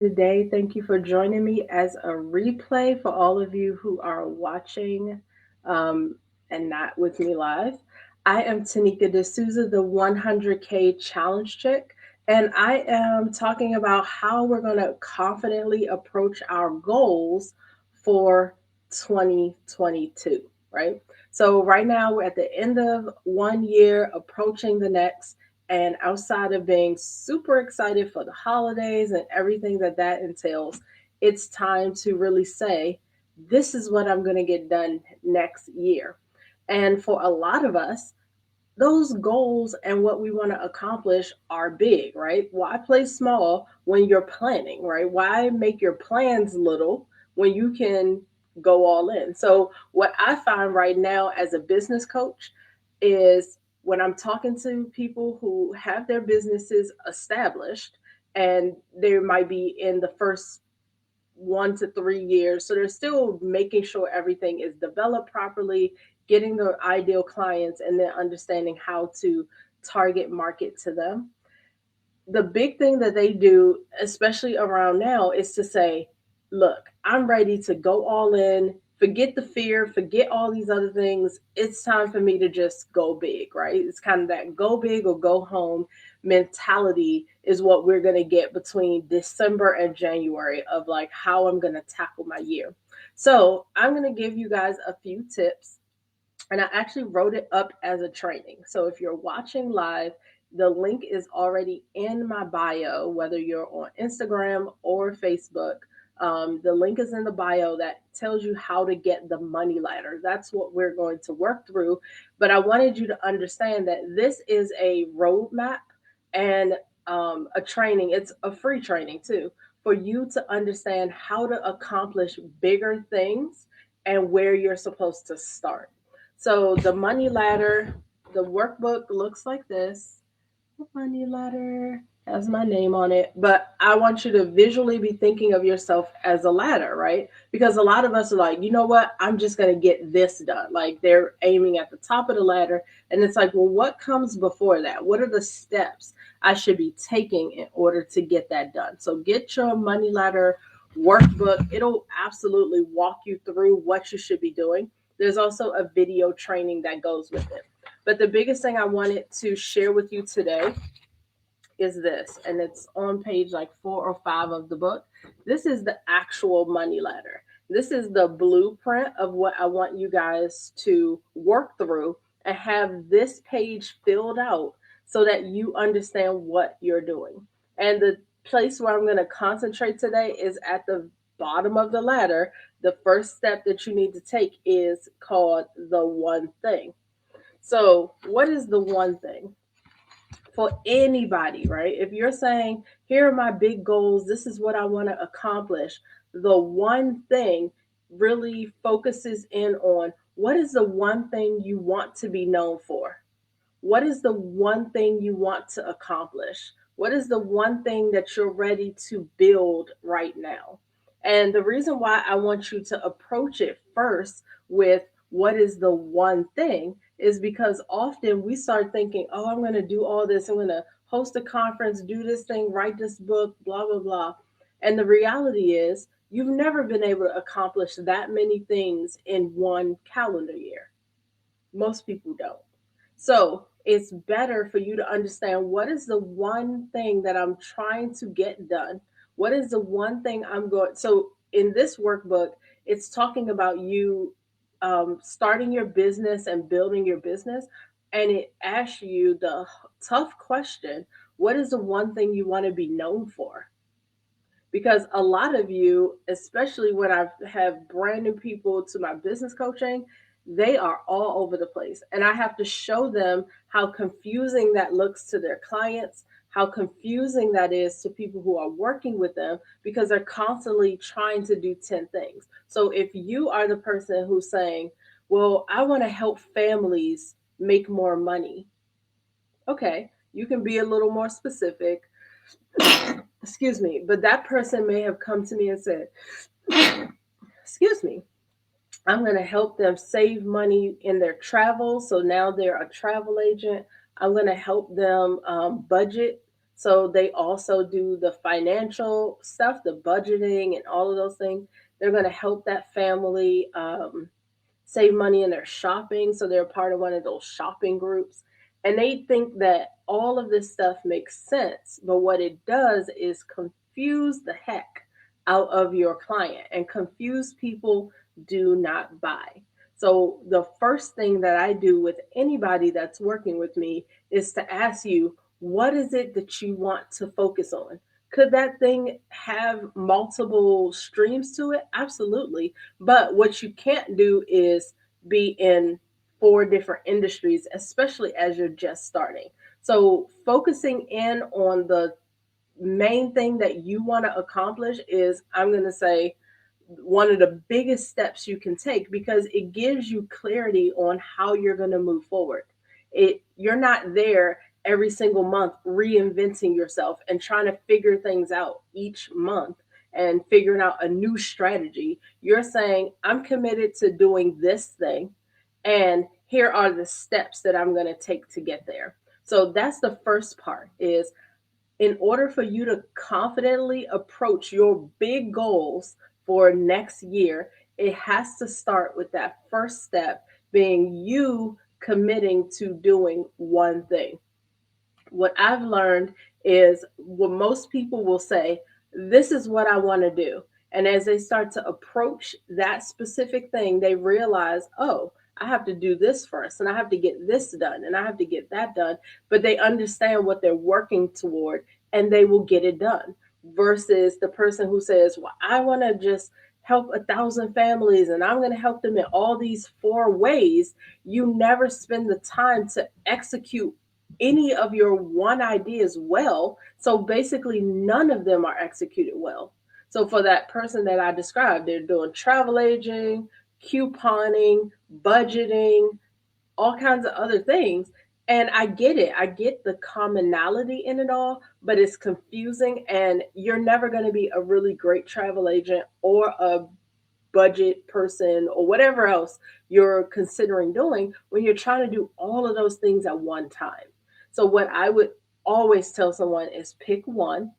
today. Thank you for joining me as a replay for all of you who are watching um, and not with me live. I am Tanika D'Souza, the 100K Challenge Chick, and I am talking about how we're going to confidently approach our goals for 2022, right? So, right now, we're at the end of one year, approaching the next. And outside of being super excited for the holidays and everything that entails, it's time to really say, this is what I'm going to get done next year. And for a lot of us, those goals and what we want to accomplish are big, right? Why play small when you're planning, right? Why make your plans little when you can go all in? So, what I find right now as a business coach is when I'm talking to people who have their businesses established and they might be in the first 1 to 3 years. So they're still making sure everything is developed properly, getting the ideal clients, and then understanding how to target market to them. The big thing that they do, especially around now, is to say, look, I'm ready to go all in, forget the fear, forget all these other things. It's time for me to just go big, right? It's kind of that go big or go home mentality is what we're going to get between December and January of like how I'm going to tackle my year. So, I'm going to give you guys a few tips and I actually wrote it up as a training. So if you're watching live, the link is already in my bio, whether you're on Instagram or Facebook. The link is in the bio that tells you how to get the money ladder. That's what we're going to work through. But I wanted you to understand that this is a roadmap and a training. It's a free training too for you to understand how to accomplish bigger things and where you're supposed to start. So the money ladder, the workbook looks like this. The money ladder has my name on it, but I want you to visually be thinking of yourself as a ladder, right? Because a lot of us are like, you know what? I'm just going to get this done. Like they're aiming at the top of the ladder. And it's like, well, what comes before that? What are the steps I should be taking in order to get that done? So get your money ladder workbook. It'll absolutely walk you through what you should be doing. There's also a video training that goes with it. But the biggest thing I wanted to share with you today is this, and it's on page like 4 or 5 of the book. This is the actual money ladder. This is the blueprint of what I want you guys to work through and have this page filled out so that you understand what you're doing. And the place where I'm going to concentrate today is at the bottom of the ladder. The first step that you need to take is called the one thing. So, what is the one thing? For anybody, right? If you're saying, here are my big goals, this is what I want to accomplish, the one thing really focuses in on what is the one thing you want to be known for? What is the one thing you want to accomplish? What is the one thing that you're ready to build right now? And the reason why I want you to approach it first with what is the one thing is because often we start thinking, oh, I'm going to do all this. I'm going to host a conference, do this thing, write this book, blah, blah, blah. And the reality is, you've never been able to accomplish that many things in one calendar year. Most people don't. So it's better for you to understand what is the one thing that I'm trying to get done. What is the one thing I'm going? So in this workbook, it's talking about you starting your business and building your business, and it asks you the tough question: what is the one thing you want to be known for? Because a lot of you, especially when I have brand new people to my business coaching, they are all over the place. And I have to show them how confusing that looks to their clients, how confusing that is to people who are working with them because they're constantly trying to do 10 things. So if you are the person who's saying, well, I want to help families make more money, okay, you can be a little more specific. Excuse me, but that person may have come to me and said, excuse me, I'm going to help them save money in their travel. So now they're a travel agent. I'm going to help them budget So they also do the financial stuff, the budgeting, and all of those things. They're going to help that family save money in their shopping. So they're part of one of those shopping groups. And they think that all of this stuff makes sense. But what it does is confuse the heck out of your client, and confused people do not buy. So the first thing that I do with anybody that's working with me is to ask you, what is it that you want to focus on? Could that thing have multiple streams to it? Absolutely. But what you can't do is be in four different industries, especially as you're just starting. So, focusing in on the main thing that you want to accomplish is, I'm going to say, one of the biggest steps you can take, because it gives you clarity on how you're going to move forward. You're not there every single month reinventing yourself and trying to figure things out each month and figuring out a new strategy. You're saying, I'm committed to doing this thing, and here are the steps that I'm going to take to get there. So that's the first part, is in order for you to confidently approach your big goals for next year, it has to start with that first step, being you committing to doing one thing. What I've learned is, what most people will say, this is what I want to do. And as they start to approach that specific thing, they realize, oh, I have to do this first, and I have to get this done, and I have to get that done. But they understand what they're working toward, and they will get it done. Versus the person who says, well, I want to just help 1,000 families and I'm going to help them in all these four ways. You never spend the time to execute any of your one ideas well. So basically, none of them are executed well. So for that person that I described, they're doing travel aging, couponing, budgeting, all kinds of other things. And I get it. I get the commonality in it all, but it's confusing. And you're never going to be a really great travel agent or a budget person or whatever else you're considering doing when you're trying to do all of those things at one time. So, what I would always tell someone is, pick one,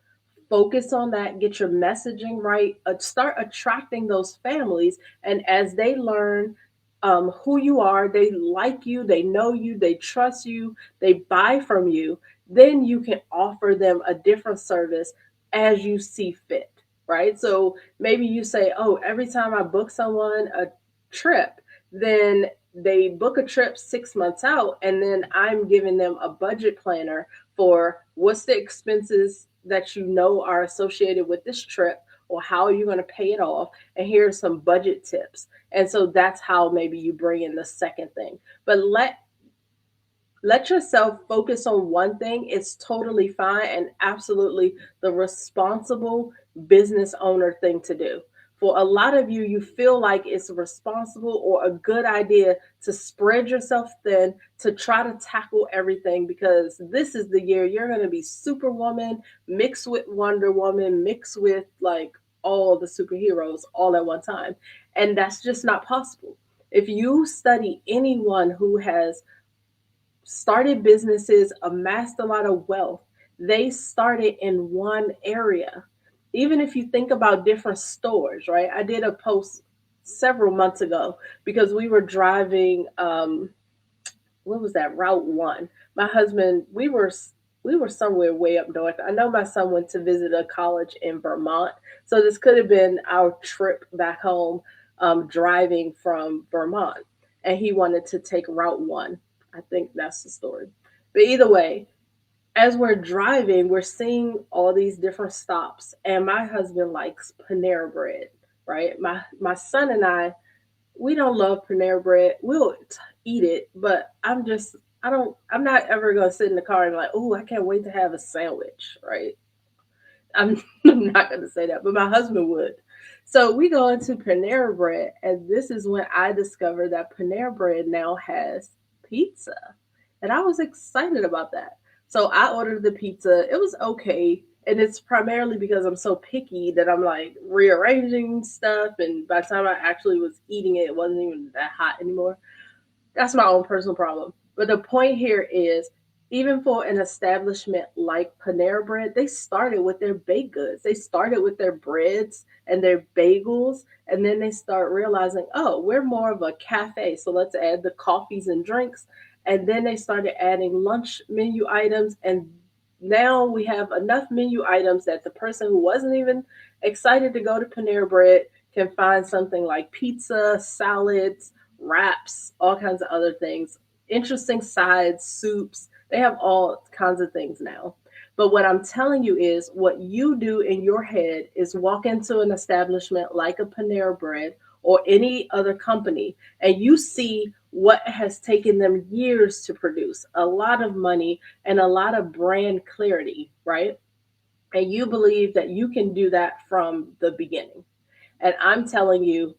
focus on that, get your messaging right, start attracting those families. And as they learn who you are, they like you, they know you, they trust you, they buy from you, then you can offer them a different service as you see fit, right? So maybe you say, oh, every time I book someone a trip, then they book a trip 6 months out, and then I'm giving them a budget planner for what's the expenses that you know are associated with this trip, or how are you going to pay it off, and here's some budget tips. And so that's how maybe you bring in the second thing. But let yourself focus on one thing. It's totally fine and absolutely the responsible business owner thing to do. For a lot of you, you feel like it's responsible or a good idea to spread yourself thin, to try to tackle everything, because this is the year you're going to be Superwoman mixed with Wonder Woman mixed with like all the superheroes all at one time. And that's just not possible. If you study anyone who has started businesses, amassed a lot of wealth, they started in one area. Even if you think about different stores, right? I did a post several months ago because we were driving what was that, Route 1. My husband, we were somewhere way up north. I know my son went to visit a college in Vermont. So this could have been our trip back home, driving from Vermont. And he wanted to take Route 1. I think that's the story. But either way, as we're driving, we're seeing all these different stops. And my husband likes Panera Bread, right? My son and I, we don't love Panera Bread. We'll eat it, but I'm not ever gonna sit in the car and be like, oh, I can't wait to have a sandwich, right? I'm, I'm not gonna say that, but my husband would. So we go into Panera Bread, and this is when I discovered that Panera Bread now has pizza. And I was excited about that. So I ordered the pizza. It was okay. And it's primarily because I'm so picky that I'm like rearranging stuff. And by the time I actually was eating it, it wasn't even that hot anymore. That's my own personal problem. But the point here is, Even for an establishment like Panera Bread, they started with their baked goods. They started with their breads and their bagels, and then they start realizing, oh, we're more of a cafe, so let's add the coffees and drinks. And then they started adding lunch menu items, and now we have enough menu items that the person who wasn't even excited to go to Panera Bread can find something like pizza, salads, wraps, all kinds of other things, interesting sides, soups. They have all kinds of things now. But what I'm telling you is what you do in your head is walk into an establishment like a Panera Bread or any other company, and you see what has taken them years to produce, a lot of money and a lot of brand clarity, right? And you believe that you can do that from the beginning. And I'm telling you,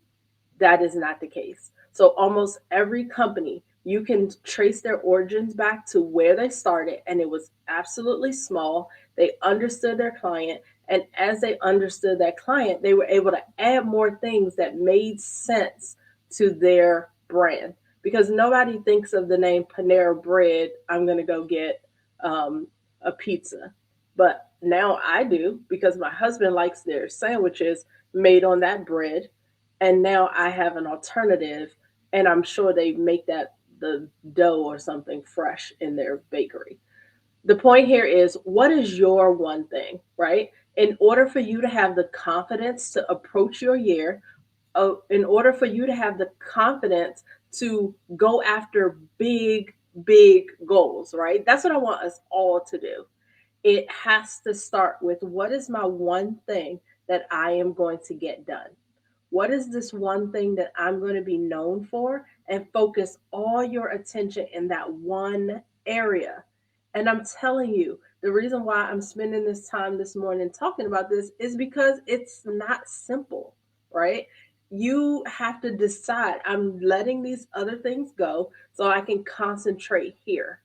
that is not the case. So almost every company, you can trace their origins back to where they started, and it was absolutely small. They understood their client, and as they understood that client, they were able to add more things that made sense to their brand. Because nobody thinks of the name Panera Bread, I'm going to go get um, a pizza. But now I do because my husband likes their sandwiches made on that bread, and now I have an alternative, and I'm sure they make that the dough or something fresh in their bakery. The point here is what is your one thing, right? In order for you to have the confidence to approach your year, in order for you to have the confidence to go after big, big goals, right? That's what I want us all to do. It has to start with what is my one thing that I am going to get done? What is this one thing that I'm going to be known for? And focus all your attention in that one area. And I'm telling you, the reason why I'm spending this time this morning talking about this is because it's not simple, right? You have to decide, I'm letting these other things go so I can concentrate here.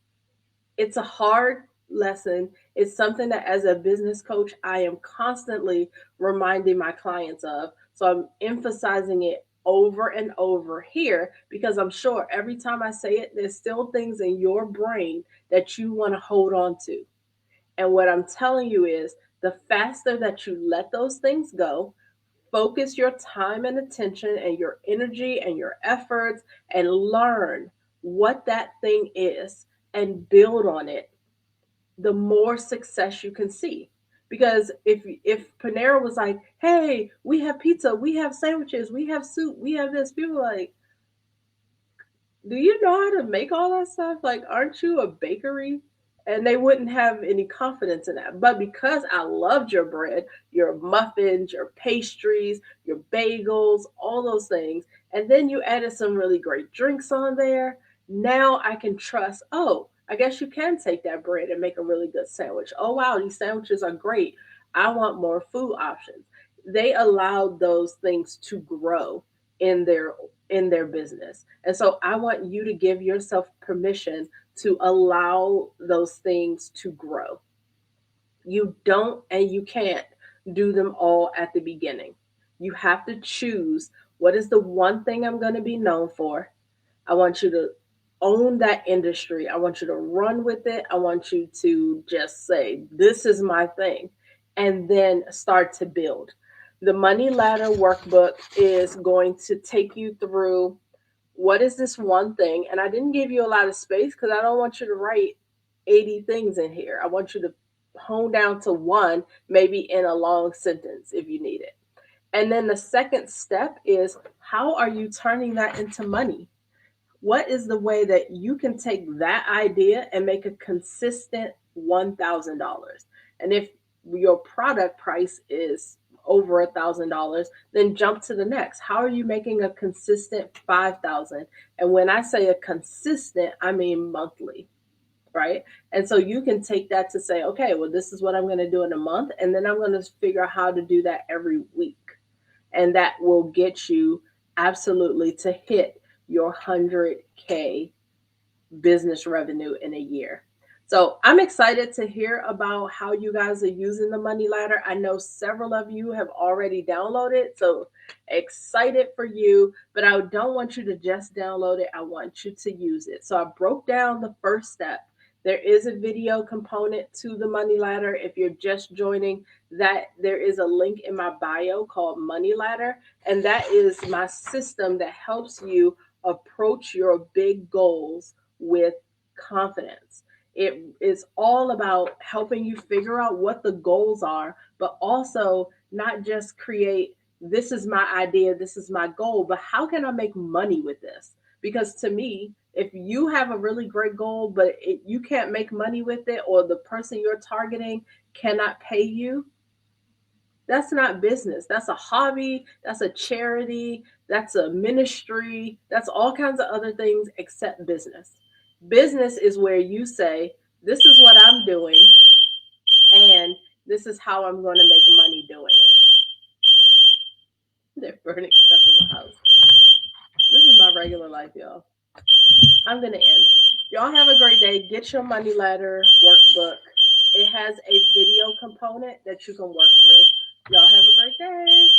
It's a hard lesson. It's something that as a business coach, I am constantly reminding my clients of. So I'm emphasizing it over and over here because I'm sure every time I say it, there's still things in your brain that you want to hold on to. And what I'm telling you is the faster that you let those things go, focus your time and attention and your energy and your efforts and learn what that thing is and build on it, the more success you can see. Because if Panera was like, "Hey, we have pizza, we have sandwiches, we have soup, we have this," people are like, "Do you know how to make all that stuff? Like, aren't you a bakery?" And they wouldn't have any confidence in that. But because I loved your bread, your muffins, your pastries, your bagels, all those things, and then you added some really great drinks on there, now I can trust, oh, I guess you can take that bread and make a really good sandwich. Oh, wow, these sandwiches are great. I want more food options. They allowed those things to grow in their business. And so I want you to give yourself permission to allow those things to grow. You don't and you can't do them all at the beginning. You have to choose what is the one thing I'm going to be known for. I want you to own that industry. I want you to run with it. I want you to just say, this is my thing, and then start to build. The Money Ladder workbook is going to take you through what is this one thing. And I didn't give you a lot of space because I don't want you to write 80 things in here. I want you to hone down to one, maybe in a long sentence if you need it. And then the second step is how are you turning that into money? What is the way that you can take that idea and make a consistent $1,000? And if your product price is over $1,000, then jump to the next. How are you making a consistent 5,000? And when I say a consistent, I mean monthly, right? And so you can take that to say, okay, well, this is what I'm going to do in a month, and then I'm going to figure out how to do that every week, and that will get you absolutely to hit your 100K business revenue in a year. So I'm excited to hear about how you guys are using the Money Ladder. I know several of you have already downloaded, so excited for you, but I don't want you to just download it. I want you to use it. So I broke down the first step There is a video component to the Money Ladder. If you're just joining, that there is a link in my bio called Money Ladder, and that is my system that helps you approach your big goals with confidence. It is all about helping you figure out what the goals are, but also not just create, this is my idea, this is my goal, but how can I make money with this? Because to me, if you have a really great goal, but you can't make money with it, or the person you're targeting cannot pay you, that's not business. That's a hobby. That's a charity. That's a ministry. That's all kinds of other things except business. Business is where you say, this is what I'm doing, and this is how I'm going to make money doing it. They're burning stuff in my house. This is my regular life, y'all. I'm going to end. Y'all have a great day. Get your Money Ladder workbook. It has a video component that you can work through. Y'all have a great day.